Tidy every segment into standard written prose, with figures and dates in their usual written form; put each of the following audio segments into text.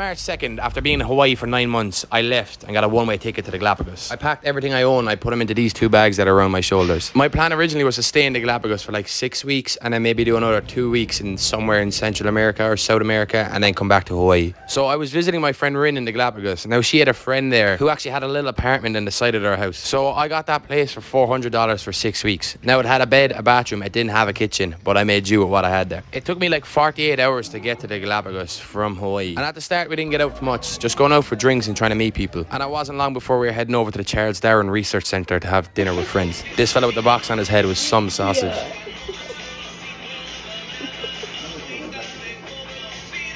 March 2nd, after being in Hawaii for 9 months, I left and got a one-way ticket to the Galapagos. I packed everything I own, I put them into these 2 bags that are around my shoulders. My plan originally was to stay in the Galapagos for like 6 weeks and then maybe do another 2 weeks in somewhere in Central America or South America and then come back to Hawaii. So I was visiting my friend Rin in the Galapagos. Now she had a friend there who actually had a little apartment in the side of their house. So I got that place for $400 for 6 weeks. Now it had a bed, a bathroom, it didn't have a kitchen, but I made do with what I had there. It took me like 48 hours to get to the Galapagos from Hawaii. And at the start we didn't get out much, just going out for drinks and trying to meet people. And it wasn't long before we were heading over to the Charles Darwin Research Centre to have dinner with friends. This fella with the box on his head was some sausage.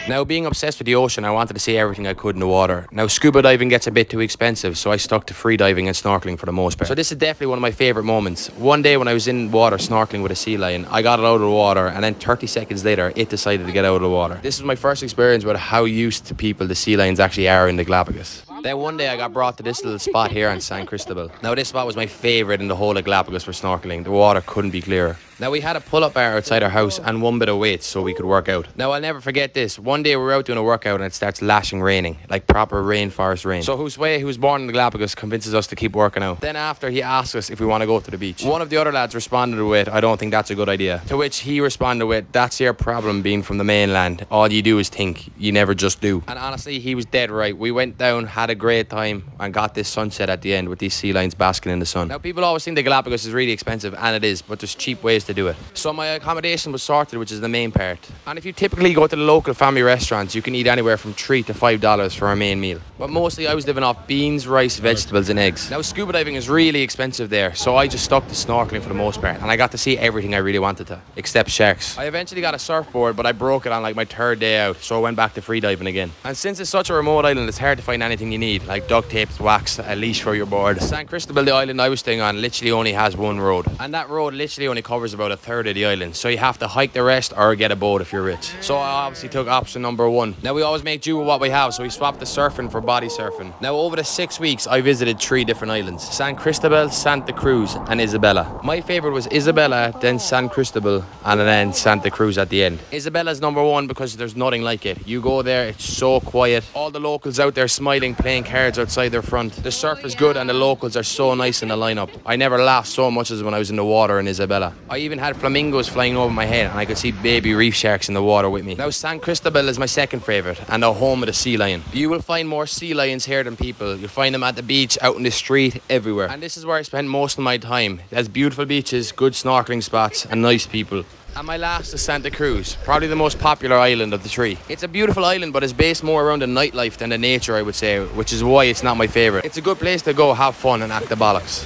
Now, being obsessed with the ocean, I wanted to see everything I could in the water. Now, scuba diving gets a bit too expensive, so I stuck to free diving and snorkeling for the most part. So this is definitely one of my favourite moments. One day when I was in water snorkeling with a sea lion, I got it out of the water, and then 30 seconds later, it decided to get out of the water. This was my first experience with how used to people the sea lions actually are in the Galapagos. Then one day I got brought to this little spot here on San Cristobal. Now this spot was my favourite in the whole of Galapagos for snorkeling. The water couldn't be clearer. Now we had a pull-up bar outside our house and one bit of weights so we could work out. Now I'll never forget this. One day we were out doing a workout and it starts lashing raining. Like proper rainforest rain. So Josue, who was born in the Galapagos, convinces us to keep working out. Then after he asks us if we want to go to the beach. One of the other lads responded with, "I don't think that's a good idea." To which he responded with, "That's your problem being from the mainland. All you do is think. You never just do." And honestly, he was dead right. We went down, had a great time and got this sunset at the end with these sea lions basking in the sun. Now people always think the Galapagos is really expensive, and it is, but there's cheap ways to do it. So my accommodation was sorted, which is the main part. And if you typically go to the local family restaurants, you can eat anywhere from $3 to $5 for a main meal. But mostly I was living off beans, rice, vegetables and eggs. Now scuba diving is really expensive there, so I just stuck to snorkeling for the most part, and I got to see everything I really wanted to, except sharks. I eventually got a surfboard, but I broke it on like my 3rd day out, so I went back to free diving again. And since it's such a remote island, it's hard to find anything you need, like duct tape, wax, a leash for your board. San Cristobal, the island I was staying on, literally only has one road, and that road literally only covers about 1/3 of the island, so you have to hike the rest or get a boat if you're rich. So I obviously took option number 1. Now we always make do with what we have, so we swapped the surfing for body surfing. Now over the 6 weeks I visited 3 different islands: San Cristobal, Santa Cruz and Isabela. My favourite was Isabela, then San Cristobal and then Santa Cruz at the end. Isabella's number 1 because there's nothing like it. You go there, it's so quiet, all the locals out there smiling, playing cards outside their front. The surf is good and the locals are so nice in the lineup. I never laughed so much as when I was in the water in Isabela. I even had flamingos flying over my head and I could see baby reef sharks in the water with me. Now San Cristobal is my second favourite and the home of the sea lion. You will find more sea lions here than people. You'll find them at the beach, out in the street, everywhere. And this is where I spent most of my time. It has beautiful beaches, good snorkeling spots and nice people. And my last is Santa Cruz, probably the most popular island of the 3. It's a beautiful island, but it's based more around the nightlife than the nature, I would say, which is why it's not my favourite. It's a good place to go, have fun and act the bollocks.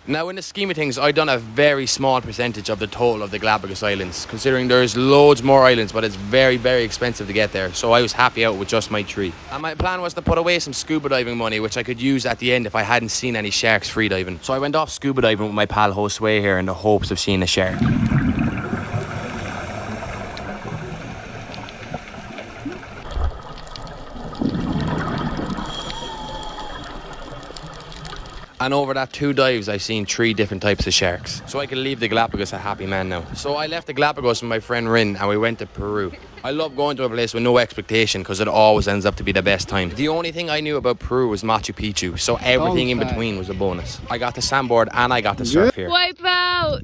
Now in the scheme of things, I've done a very small percentage of the total of the Galapagos Islands, considering there's loads more islands, but it's very, very expensive to get there, so I was happy out with just my 3. And my plan was to put away some scuba diving money, which I could use at the end if I hadn't seen any sharks free diving. So I went off scuba diving with my pal Josue here in the hopes of seeing a shark. And over that 2 dives, I've seen 3 different types of sharks. So I could leave the Galapagos a happy man now. So I left the Galapagos with my friend Rin and we went to Peru. I love going to a place with no expectation because it always ends up to be the best time. The only thing I knew about Peru was Machu Picchu, so everything in between was a bonus. I got the sandboard and I got the surf here. Wipe out!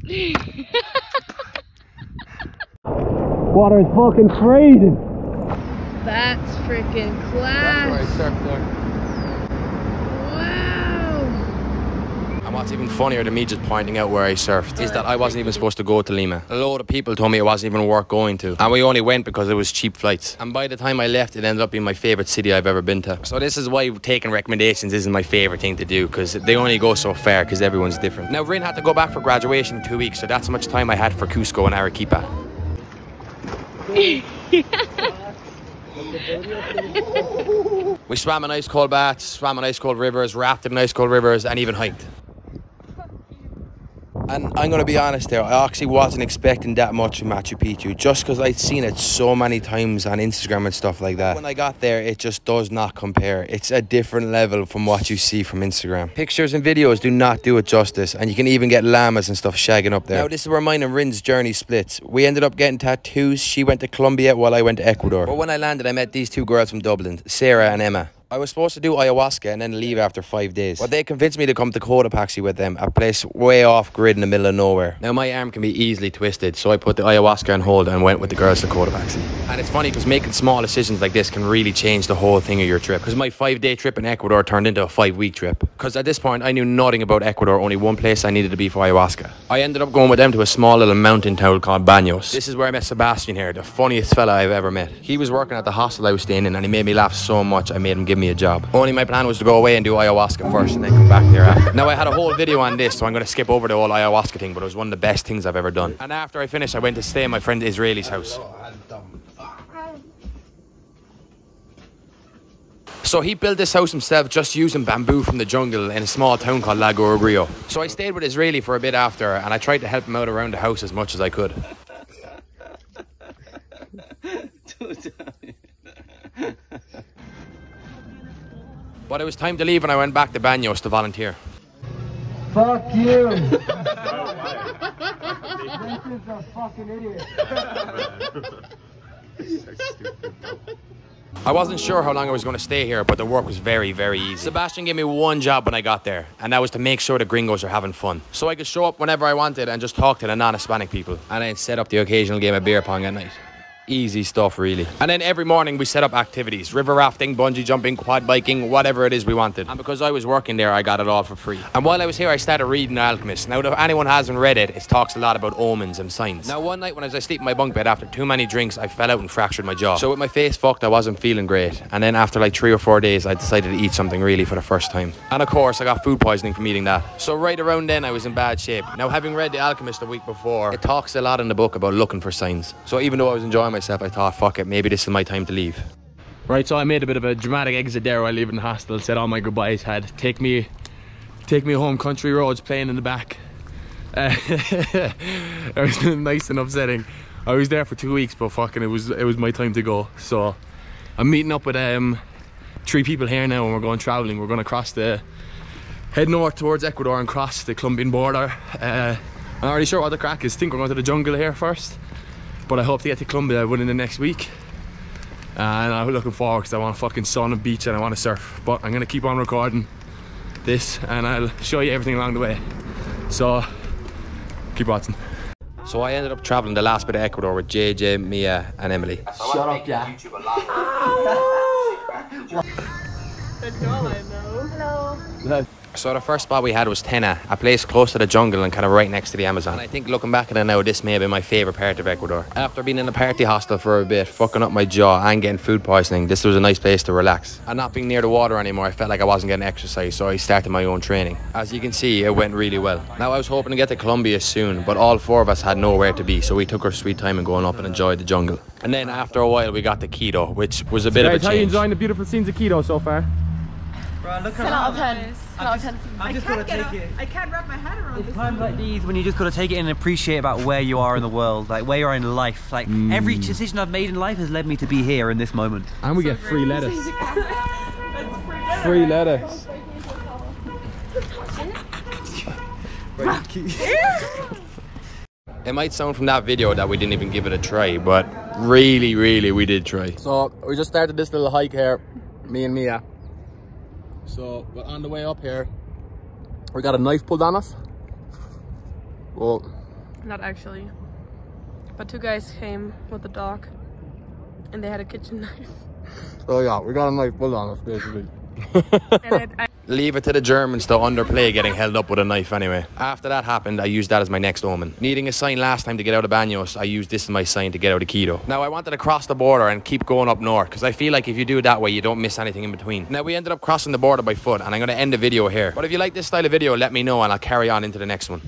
Water is fucking freezing. That's freaking class. That's where I surfed there. And what's even funnier than me just pointing out where I surfed is that I wasn't even supposed to go to Lima. A load of people told me it wasn't even worth going to, and we only went because it was cheap flights. And by the time I left, it ended up being my favourite city I've ever been to. So this is why taking recommendations isn't my favourite thing to do, because they only go so far because everyone's different. Now Rin had to go back for graduation in 2 weeks, so that's how much time I had for Cusco and Arequipa. We swam in ice cold baths, swam in ice cold rivers, rafted in ice cold rivers and even hiked. And I'm gonna be honest there, I actually wasn't expecting that much from Machu Picchu, just because I'd seen it so many times on Instagram and stuff like that. When I got there, it just does not compare. It's a different level from what you see from Instagram. Pictures and videos do not do it justice, and you can even get llamas and stuff shagging up there. Now this is where mine and Rin's journey splits. We ended up getting tattoos. She went to Colombia while I went to Ecuador. But when I landed, I met these two girls from Dublin, Sarah and Emma. I was supposed to do ayahuasca and then leave after 5 days. But they convinced me to come to Cotopaxi with them, a place way off grid in the middle of nowhere. Now my arm can be easily twisted, so I put the ayahuasca on hold and went with the girls to Cotopaxi. And it's funny because making small decisions like this can really change the whole thing of your trip. Because my 5-day trip in Ecuador turned into a 5-week trip. Because at this point I knew nothing about Ecuador, only one place I needed to be for ayahuasca. I ended up going with them to a small little mountain town called Baños. This is where I met Sebastian here, the funniest fella I've ever met. He was working at the hostel I was staying in and he made me laugh so much I made him give me a job. Only my plan was to go away and do ayahuasca first and then come back thereafter. Now I had a whole video on this, so I'm going to skip over the whole ayahuasca thing, but it was one of the best things I've ever done. And after I finished, I went to stay in my friend Israeli's house. So he built this house himself just using bamboo from the jungle in a small town called Lago Rio. So I stayed with Israeli for a bit after and I tried to help him out around the house as much as I could. But it was time to leave and I went back to Baños to volunteer. Fuck you! This is a fucking idiot. I wasn't sure how long I was going to stay here, but the work was very, very easy. Sebastian gave me one job when I got there, and that was to make sure the gringos are having fun. So I could show up whenever I wanted and just talk to the non-Hispanic people. And then set up the occasional game of beer pong at night. Easy stuff, really. And then every morning we set up activities. River rafting, bungee jumping, quad biking, whatever it is we wanted. And because I was working there, I got it all for free. And while I was here, I started reading The Alchemist. Now, if anyone hasn't read it, it talks a lot about omens and signs. Now, one night when I was asleep in my bunk bed after too many drinks, I fell out and fractured my jaw. So with my face fucked, I wasn't feeling great. And then after like 3 or 4 days, I decided to eat something really for the first time. And of course, I got food poisoning from eating that. So right around then, I was in bad shape. Now, having read The Alchemist a week before, it talks a lot in the book about looking for signs. So even though I was enjoying myself, I thought, fuck it, maybe this is my time to leave. Right, so I made a bit of a dramatic exit there while leaving the hostel, said all my goodbyes, had take me home country roads playing in the back. It was nice and upsetting. I was there for 2 weeks, but fucking it was my time to go. So I'm meeting up with 3 people here now and we're going traveling. We're going to head north towards Ecuador and cross the Colombian border. I'm not really sure what the crack is. I think we're going to the jungle here first, but I hope to get to Colombia within the next week. And I'm looking forward because I want a fucking sun and beach and I want to surf. But I'm going to keep on recording this and I'll show you everything along the way. So keep watching. So I ended up traveling the last bit of Ecuador with JJ, Mia and Emily. Shut up, yeah. That's all I know. Hello. So the first spot we had was Tena, a place close to the jungle and kind of right next to the Amazon. And I think looking back at it now, this may have been my favourite part of Ecuador. After being in a party hostel for a bit, fucking up my jaw and getting food poisoning, this was a nice place to relax. And not being near the water anymore, I felt like I wasn't getting exercise, so I started my own training. As you can see, it went really well. Now I was hoping to get to Colombia soon, but all 4 of us had nowhere to be, so we took our sweet time in going up and enjoyed the jungle. And then after a while, we got to Quito, which was a bit of a change. How are you enjoying the beautiful scenes of Quito so far? Bro, look 10 out of 10. I'm just gonna take it. I can't wrap my head around this. Times like these when you just gotta take it and appreciate about where you are in the world, like where you are in life. Like every decision I've made in life has led me to be here in this moment. And we get free lettuce. Free lettuce. It might sound from that video that we didn't even give it a try, but really we did try. So we just started this little hike here, me and Mia. So but on the way up here, we got a knife pulled on us. Well, Not actually. But 2 guys came with a dog and they had a kitchen knife. so yeah, we got a knife pulled on us basically. And Leave it to the Germans to underplay getting held up with a knife anyway. After that happened, I used that as my next omen. Needing a sign last time to get out of Baños, I used this as my sign to get out of Quito. Now I wanted to cross the border and keep going up north because I feel like if you do it that way, you don't miss anything in between. Now we ended up crossing the border by foot and I'm going to end the video here. But if you like this style of video, let me know and I'll carry on into the next one.